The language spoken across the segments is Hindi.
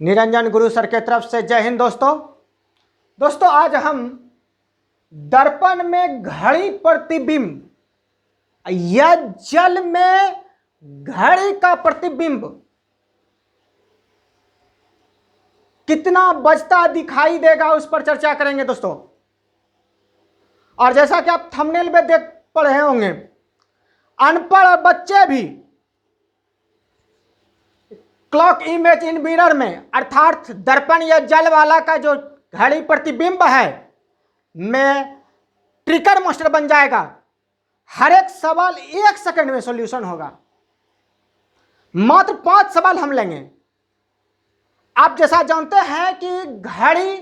निरंजन गुरु सर के तरफ से जय हिंद दोस्तों आज हम दर्पण में घड़ी प्रतिबिंब या जल में घड़ी का प्रतिबिंब कितना बजता दिखाई देगा उस पर चर्चा करेंगे दोस्तों। और जैसा कि आप थंबनेल में देख पढ़े होंगे, अनपढ़ बच्चे भी क्लॉक इमेज इन मिरर में अर्थात दर्पण या जल वाला का जो घड़ी प्रतिबिंब है में ट्रिकर मास्टर बन जाएगा। हर एक सवाल 1 सेकंड में सॉल्यूशन होगा। मात्र 5 सवाल हम लेंगे। आप जैसा जानते हैं कि घड़ी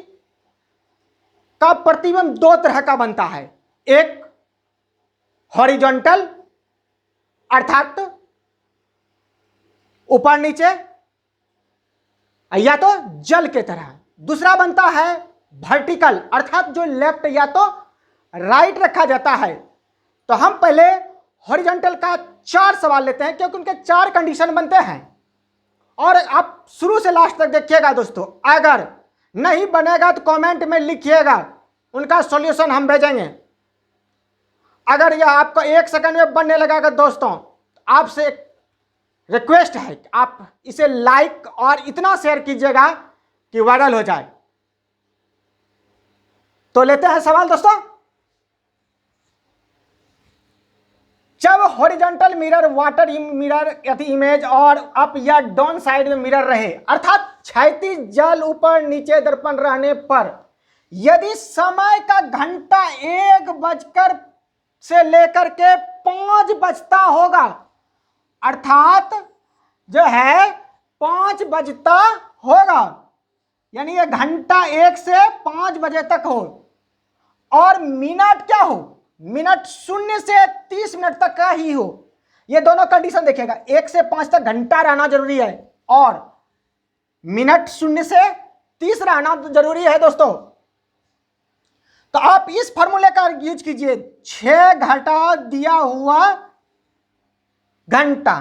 का प्रतिबिंब 2 तरह का बनता है, एक हॉरिजॉन्टल अर्थात ऊपर नीचे या तो जल के तरह, दूसरा बनता है वर्टिकल अर्थात जो लेफ्ट या तो राइट रखा जाता है। तो हम पहले हॉरिजॉन्टल का 4 सवाल लेते हैं क्योंकि उनके 4 कंडीशन बनते हैं और आप शुरू से लास्ट तक देखिएगा दोस्तों। अगर नहीं बनेगा तो कमेंट में लिखिएगा, उनका सॉल्यूशन हम भेजेंगे। अगर यह आपको 1 सेकंड में बनने लगेगा दोस्तों, आपसे एक रिक्वेस्ट है कि आप इसे लाइक और इतना शेयर कीजिएगा कि वायरल हो जाए। तो लेते हैं सवाल दोस्तों। जब हॉरिजॉन्टल मिरर वाटर मिरर यदि इमेज और अप या डाउन साइड में मिरर रहे अर्थात क्षैतिज जल ऊपर नीचे दर्पण रहने पर यदि समय का घंटा 1 बजकर से लेकर के 5 बजता होगा अर्थात जो है 5 बजता होगा, यानी ये घंटा 1 से 5 बजे तक हो और मिनट क्या हो, मिनट 0 से 30 मिनट तक का ही हो। ये दोनों कंडीशन देखिएगा, 1 से 5 तक घंटा रहना जरूरी है और मिनट 0 से 30 रहना जरूरी है दोस्तों। तो आप इस फॉर्मूले का यूज कीजिए, 6 घटा दिया हुआ घंटा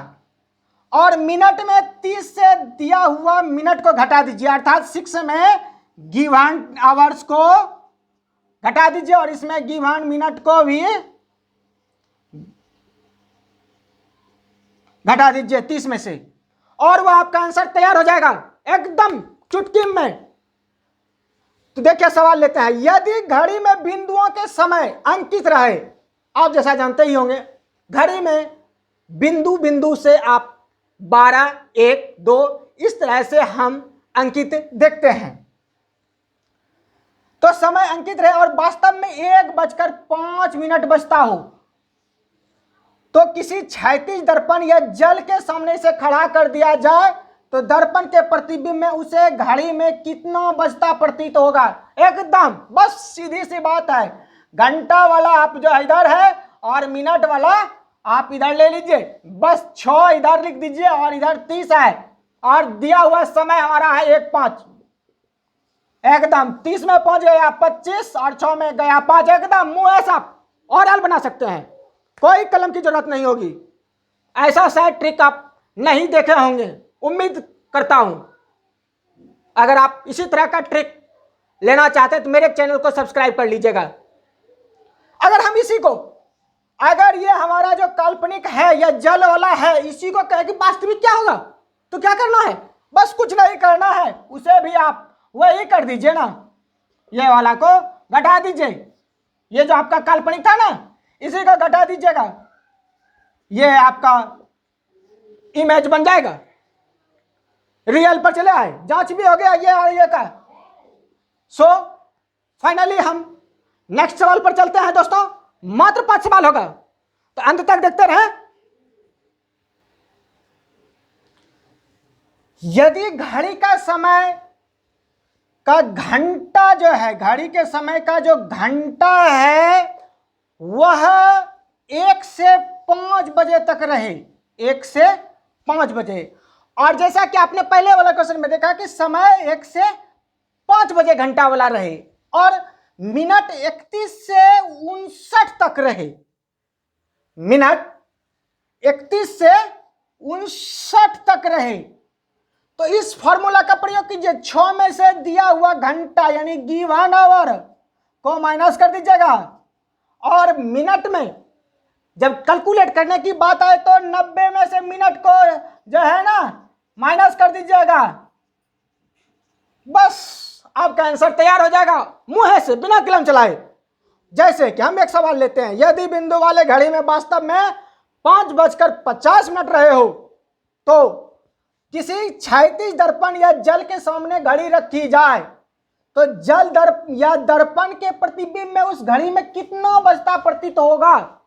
और मिनट में 30 से दिया हुआ मिनट को घटा दीजिए अर्थात 6 में गिवन आवर्स को घटा दीजिए और इसमें गिवन मिनट को भी घटा दीजिए 30 में से और वह आपका आंसर तैयार हो जाएगा एकदम चुटकी में। तो देखिए सवाल लेते हैं, यदि घड़ी में बिंदुओं के समय अंकित रहे, आप जैसा जानते ही होंगे घड़ी में बिंदु बिंदु से आप 12, 1, 2 इस तरह से हम अंकित देखते हैं। तो समय अंकित रहे और वास्तव में 1:05 बजता हो तो किसी क्षैतिज दर्पण या जल के सामने से खड़ा कर दिया जाए तो दर्पण के प्रतिबिंब में उसे घड़ी में कितना बजता प्रतीत होगा। एकदम बस सीधी सी बात है, घंटा वाला आप जो इधर है और मिनट वाला आप इधर ले लीजिए, बस 6 इधर लिख दीजिए और इधर 30 है और दिया हुआ समय हमारा है 1:05। एकदम 30 में पहुंच गया 25 और 6 में गया 5, एकदम मुंह ऐसा और हल बना सकते हैं, कोई कलम की जरूरत नहीं होगी। ऐसा शायद ट्रिक आप नहीं देखे होंगे, उम्मीद करता हूं। अगर आप इसी तरह का ट्रिक लेना चाहते हैं तो मेरे चैनल को सब्सक्राइब कर लीजिएगा। अगर हम इसी को, अगर ये हमारा जो काल्पनिक है या जल वाला है, इसी को कहे कि वास्तविक क्या होगा तो क्या करना है, बस कुछ नहीं करना है, उसे भी आप वही कर दीजिए ना, ये वाला को घटा दीजिए, ये जो आपका काल्पनिक था ना इसी को घटा दीजिएगा, ये आपका इमेज बन जाएगा, रियल पर चले आए, जांच भी हो गया ये और ये का। सो फाइनली हम नेक्स्ट सवाल पर चलते हैं दोस्तों। मात्र 5 सवाल होगा तो अंत तक देखते रहें। यदि घड़ी का समय का घंटा जो है, घड़ी के समय का जो घंटा है वह 1 से 5 बजे तक रहे, 1 से 5 बजे, और जैसा कि आपने पहले वाला क्वेश्चन में देखा कि समय 1 से 5 बजे घंटा वाला रहे और मिनट 31 से 59 तक रहे, मिनट 31 से 59 तक रहे तो इस फॉर्मूला का प्रयोग कीजिए। 6 में से दिया हुआ घंटा यानी गिवन आवर को माइनस कर दीजिएगा, और मिनट में जब कैलकुलेट करने की बात आए तो 90 में से मिनट को जो है ना माइनस कर दीजिएगा। बस आपका आंसर तैयार हो जाएगा मुंह से बिना कलम चलाए। जैसे कि हम एक सवाल लेते हैं, यदि बिंदु वाले घड़ी में वास्तव में 5:50 रहे हो तो किसी क्षैतिज दर्पण या जल के सामने घड़ी रखी जाए तो जल या दर्पण के प्रतिबिंब में उस घड़ी में कितना बजता प्रतीत होगा।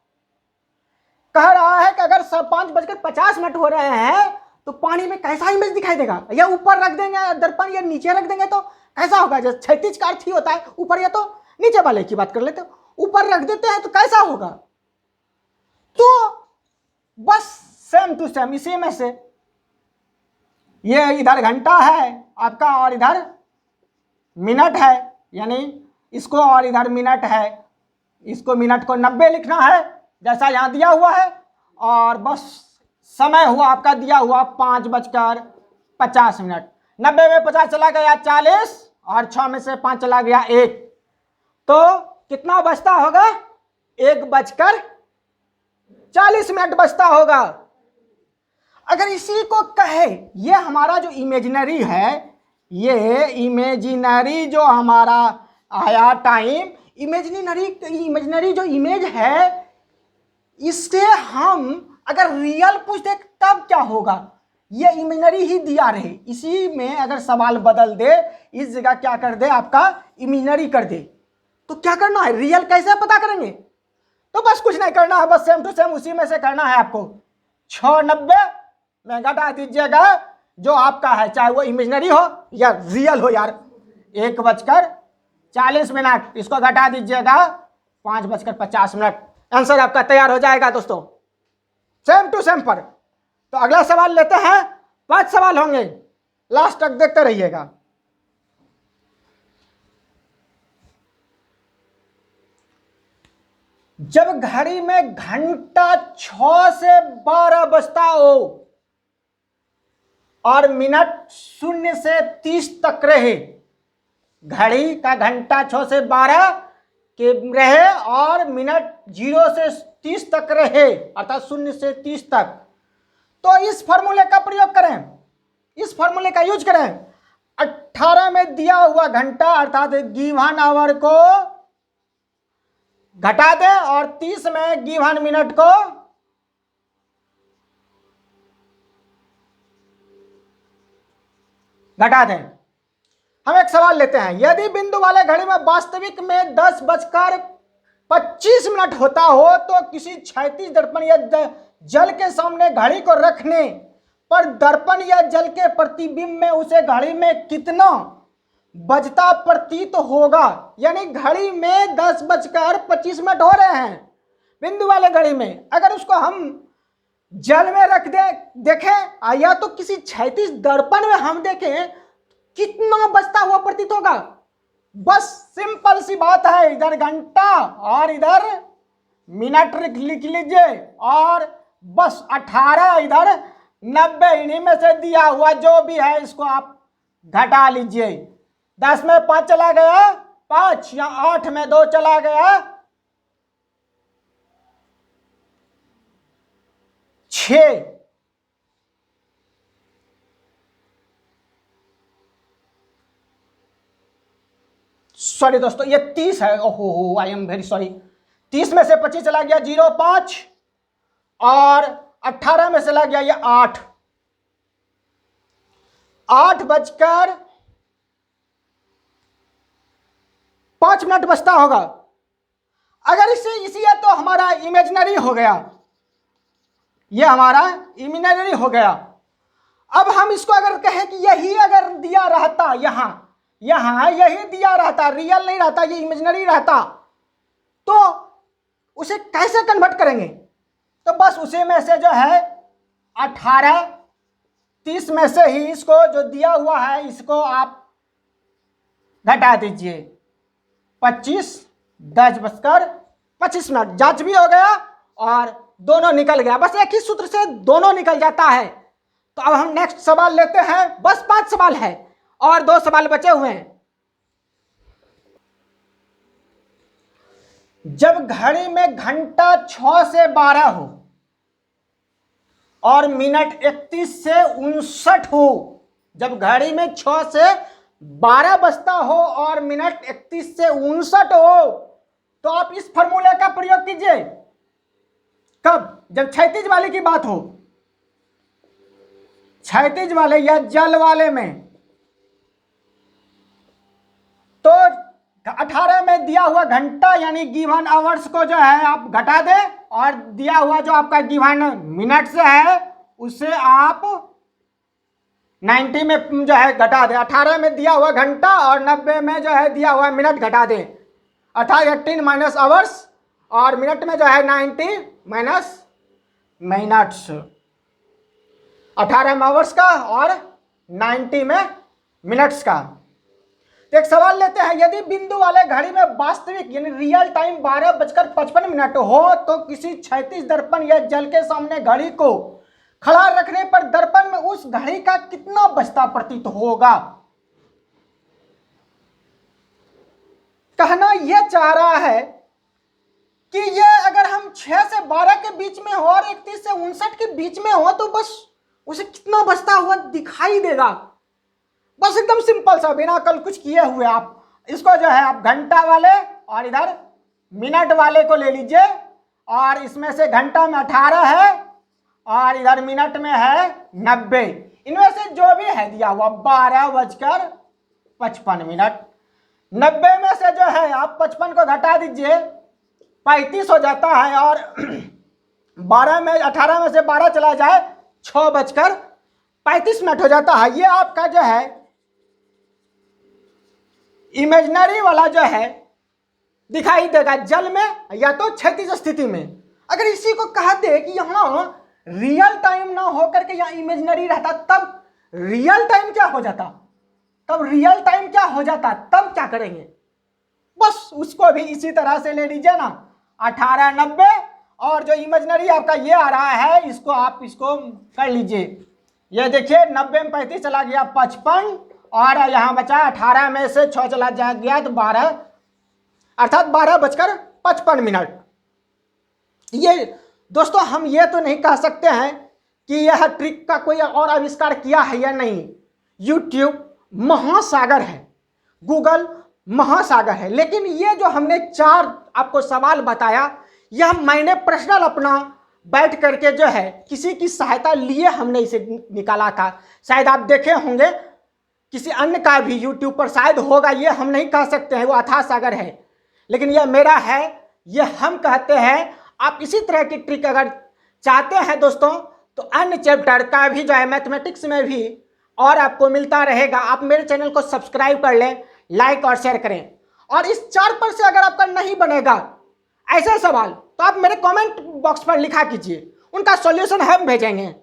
कह रहा है कि अगर 5:50 हो रहे हैं तो पानी में कैसा इमेज दिखाई देगा, या ऊपर रख देंगे दर्पण या नीचे रख देंगे तो कैसा होगा। जैसे क्षैतिज का अर्थ ही होता है ऊपर, या तो नीचे वाले की बात कर लेते हैं, ऊपर रख देते हैं तो कैसा होगा। तो बस सेम टू सेम इसी में से ये इधर घंटा है आपका और इधर मिनट है, यानी इसको और इधर मिनट है, इसको मिनट को 90 लिखना है जैसा यहां दिया हुआ है, और बस समय हुआ आपका दिया हुआ 5:50। 90 में 50 चला गया 40, और 6 में से 5 चला गया 1, तो कितना बचता होगा 1:40 बचता होगा। अगर इसी को कहे ये हमारा जो इमेजिनरी है, ये इमेजिनरी जो हमारा आया टाइम, इमेजिनरी जो इमेज है, इससे हम अगर रियल पूछते तब क्या होगा। ये इमेजिनरी ही दिया रहे, इसी में अगर सवाल बदल दे, इस जगह क्या कर दे आपका इमेजिनरी कर दे, तो क्या करना है, रियल कैसे पता करेंगे। तो बस कुछ नहीं करना है, बस सेम टू सेम उसी में से करना है आपको। 6:90 में घटा दीजिएगा जो आपका है, चाहे वो इमेजिनरी हो या रियल हो यार। 1:40, इसको घटा दीजिएगा 5:50। आंसर आपका तैयार हो जाएगा दोस्तों, सेम टू सेम पर। तो अगला सवाल लेते हैं, 5 सवाल होंगे, लास्ट तक देखते रहिएगा। जब घड़ी में घंटा 6 से 12 बजता हो और मिनट 0 से 30 तक रहे, घड़ी का घंटा 6 से 12 के रहे और मिनट 0 से 30 तक रहे, अर्थात 0 से 30 तक, तो इस फॉर्मूले का प्रयोग करें, इस फॉर्मूले का यूज करें। 18 में दिया हुआ घंटा अर्थात गिवन आवर को घटा दें और 30 में गिवन मिनट को घटा दें। हम एक सवाल लेते हैं, यदि बिंदु वाले घड़ी में वास्तविक में 10:25 होता हो तो किसी क्षैतिज दर्पण या जल के सामने घड़ी को रखने पर दर्पण या जल के प्रतिबिंब में उसे घड़ी में कितना बजता प्रतीत होगा। यानी घड़ी में 10:25 हो रहे हैं बिंदु वाले घड़ी में, अगर उसको हम जल में रख देखें या तो किसी क्षैतिज दर्पण में हम देखें, कितना बजता हुआ प्रतीत होगा। बस सिंपल सी बात है, इधर घंटा और इधर मिनट लिख लीजिए, और बस 18 इधर 90, इन्हीं में से दिया हुआ जो भी है इसको आप घटा लीजिए। 10 में 5 चला गया 5, या 8 में 2 चला गया 6, सॉरी दोस्तों ये 30 है, ओहो आई एम वेरी सॉरी। 30 में से 25 चला गया 0, 5, और 18 में चला गया ये 8। 8:05 बचता होगा। अगर इसी है तो हमारा इमेजिनरी हो गया, ये हमारा इमेजिनरी हो गया। अब हम इसको अगर कहें कि यही अगर दिया रहता, यहां यही दिया रहता, रियल नहीं रहता, ये इमेजिनरी रहता, तो उसे कैसे कन्वर्ट करेंगे। तो बस उसी में से जो है 18, 30 में से ही इसको जो दिया हुआ है इसको आप घटा दीजिए 25, 10:25। जांच भी हो गया और दोनों निकल गया, बस एक ही सूत्र से दोनों निकल जाता है। तो अब हम नेक्स्ट सवाल लेते हैं, बस 5 सवाल है और 2 सवाल बचे हुए हैं। जब घड़ी में घंटा 6 से 12 हो और मिनट 31 से 59 हो, जब घड़ी में 6 से 12 बजता हो और मिनट 31 से 59 हो, तो आप इस फॉर्मूले का प्रयोग कीजिए। कब? जब क्षैतिज वाले की बात हो, क्षैतिज वाले या जल वाले में। तो 18 में दिया हुआ घंटा यानी गिवन आवर्स को जो है आप घटा दें और दिया हुआ जो आपका गिवन मिनट से है उसे आप 90 में जो है घटा दें। 18 में दिया हुआ घंटा और 90 में जो है दिया हुआ मिनट घटा दें। 18 माइनस आवर्स और मिनट में जो है 90 माइनस मिनट्स। 18 में आवर्स का और 90 में मिनट्स का। तो एक सवाल लेते हैं, यदि बिंदु वाले घड़ी में वास्तविक यानी रियल टाइम 12:55 हो तो किसी क्षैतिज दर्पण या जल के सामने घड़ी को खड़ा रखने पर दर्पण में उस घड़ी का कितना बजता प्रतीत होगा। कहना यह चाह रहा है कि ये अगर हम 6 से 12 के बीच में हो और 31 से 59 के बीच में हो तो बस उसे कितना बजता हुआ दिखाई देगा। बस एकदम सिंपल सा, बिना कल कुछ किए हुए आप इसको जो है आप घंटा वाले और इधर मिनट वाले को ले लीजिए और इसमें से घंटा में 18 है और इधर मिनट में है 90। इनमें से जो भी है दिया हुआ 12:55। 90 में से जो है आप 55 को घटा दीजिए, 35 हो जाता है और 18 में से 12 चला जाए 6:35 हो जाता है। ये आपका जो है इमेजिनरी वाला जो है दिखाई देगा जल में या तो क्षैतिज स्थिति में। अगर इसी को कहते कि यहां रियल टाइम ना होकर के यहां इमेजिनरी रहता तब रियल टाइम क्या हो जाता, तब क्या करेंगे। बस उसको भी इसी तरह से ले लीजिए ना, 18 90 और जो इमेजिनरी आपका ये आ रहा है इसको आप इसको कर लीजिए। ये देखिए 90 में 35 चला गया 55 और यहाँ बचा 18 में से 6 चला गया तो 12, अर्थात 12:55। ये दोस्तों हम ये तो नहीं कह सकते हैं कि यह ट्रिक का कोई और आविष्कार किया है या नहीं। यूट्यूब महासागर है, गूगल महासागर है, लेकिन ये जो हमने 4 आपको सवाल बताया यह मैंने पर्सनल अपना बैठ करके जो है किसी की सहायता लिए हमने इसे निकाला था। शायद आप देखे होंगे किसी अन्य का भी यूट्यूब पर शायद होगा, ये हम नहीं कह सकते हैं, वो अथाह सागर है, लेकिन यह मेरा है, ये हम कहते हैं। आप इसी तरह की ट्रिक अगर चाहते हैं दोस्तों तो अन्य चैप्टर का भी जो है मैथमेटिक्स में भी और आपको मिलता रहेगा। आप मेरे चैनल को सब्सक्राइब कर लें, लाइक और शेयर करें। और इस 4 पर से अगर आपका नहीं बनेगा ऐसे सवाल तो आप मेरे कमेंट बॉक्स पर लिखा कीजिए, उनका सॉल्यूशन हम भेजेंगे।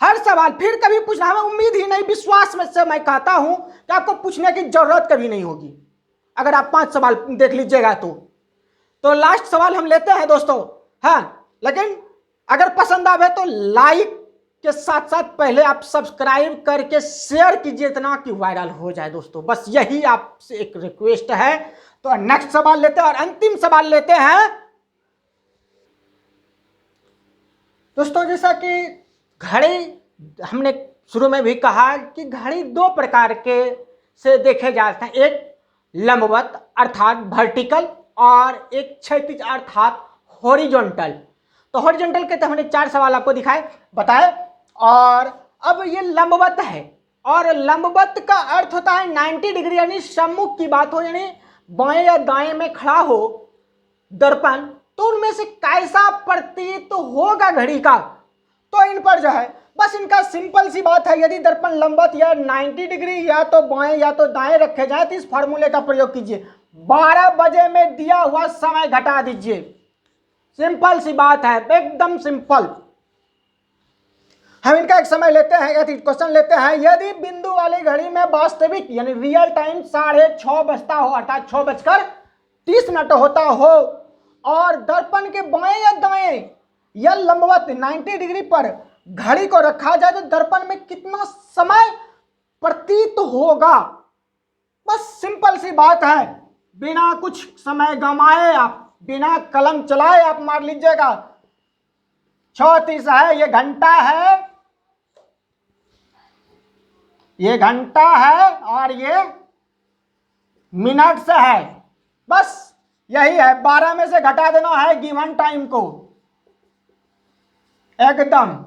हर सवाल फिर कभी पूछना, हमें उम्मीद ही नहीं, विश्वास में से मैं कहता हूं कि आपको पूछने की जरूरत कभी नहीं होगी अगर आप 5 सवाल देख लीजिएगा तो लास्ट सवाल हम लेते हैं दोस्तों। हाँ, लेकिन अगर पसंद आवे तो लाइक के साथ साथ पहले आप सब्सक्राइब करके शेयर कीजिए इतना कि वायरल हो जाए दोस्तों। बस यही आपसे एक रिक्वेस्ट है। तो नेक्स्ट सवाल लेते हैं और अंतिम सवाल लेते हैं दोस्तों। जैसा कि घड़ी हमने शुरू में भी कहा कि घड़ी 2 प्रकार के से देखे जाते हैं, एक लंबवत अर्थात वर्टिकल और एक क्षैतिज अर्थात हॉरिजॉन्टल। तो हॉरिजॉन्टल के तो हमने 4 सवाल आपको बताए और अब ये लंबवत है और लंबवत का अर्थ होता है 90 डिग्री यानी सम्मुख की बात हो, यानी बाएं या दाएं में खड़ा हो दर्पण तो उनमें से कैसा प्रतीत होगा घड़ी का। तो इन पर जो है बस इनका सिंपल सी बात है, यदि दर्पण लंबवत या 90 डिग्री या तो बाएं या तो दाएं रखे जाए तो इस फार्मूले का प्रयोग कीजिए। 12 बजे में दिया हुआ समय घटा दीजिए। सिंपल सी बात है, एकदम सिंपल। हम इनका एक समय लेते हैं, क्वेश्चन लेते हैं। यदि बिंदु वाली घड़ी में वास्तविक यानी रियल टाइम 6:30 बजता हो अर्थात 6:30 होता हो और दर्पण के बाएं या दाएं या लंबवत 90 डिग्री पर घड़ी को रखा जाए तो दर्पण में कितना समय प्रतीत होगा। बस सिंपल सी बात है, बिना कुछ समय गंवाए आप, बिना कलम चलाए आप मार लीजिएगा। 36 है, ये घंटा है, ये घंटा है और ये मिनट से है। बस यही है, 12 में से घटा देना है गिवन टाइम को एकदम।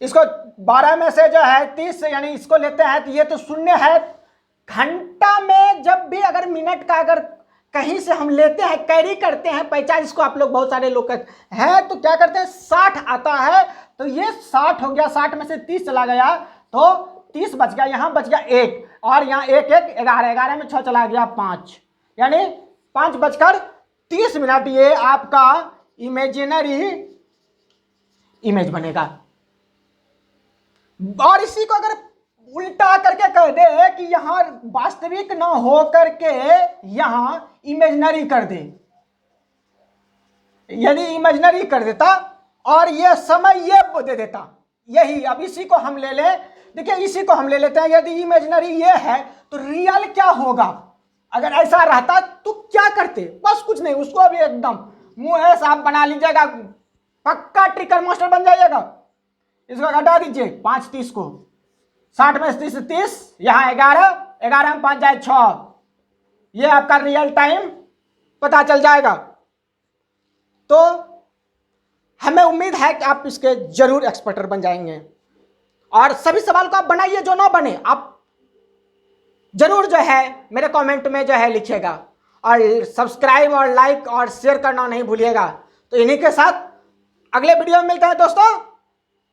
इसको 12 में से जो है 30 यानी इसको लेते हैं तो ये तो शून्य है। घंटा में जब भी अगर मिनट का अगर कहीं से हम लेते हैं, कैरी करते हैं पहचान, इसको आप लोग बहुत सारे लोग हैं तो क्या करते हैं 60 आता है, तो ये 60 हो गया, 60 में से 30 चला गया तो 30 बच गया, यहाँ बच गया 1 और यहाँ 1 1 11, 11 में 6 चला गया 5, यानी 5:30 ये आपका इमेजिनरी इमेज बनेगा। और इसी को अगर उल्टा करके कह दे कि यहां वास्तविक ना हो करके यहां इमेजिनरी कर दे, यदि इमेजिनरी कर देता और ये समय ये दे देता, यही अब इसी को हम ले ले, देखिए इसी को हम ले लेते हैं, यदि इमेजिनरी ये है तो रियल क्या होगा। अगर ऐसा रहता तो क्या करते, बस कुछ नहीं, उसको भी एकदम मुंह है साफ बना लीजिएगा, पक्का ट्रिकर मास्टर बन जाइएगा। इसको घटा दीजिए 5:30 को, 60 में 30 30, यहाँ 11, 11 में 5 जाए 6, ये आपका रियल टाइम पता चल जाएगा। तो हमें उम्मीद है कि आप इसके जरूर एक्सपर्टर बन जाएंगे और सभी सवाल को आप बनाइए, जो ना बने आप जरूर जो है मेरे कमेंट में जो है लिखिएगा और सब्सक्राइब और लाइक और शेयर करना नहीं भूलिएगा। तो इन्हीं के साथ अगले वीडियो में मिलते हैं दोस्तों।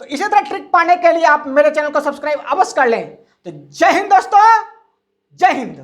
तो इसी तरह ट्रिक पाने के लिए आप मेरे चैनल को सब्सक्राइब अवश्य कर लें। तो जय हिंद दोस्तों, जय हिंद।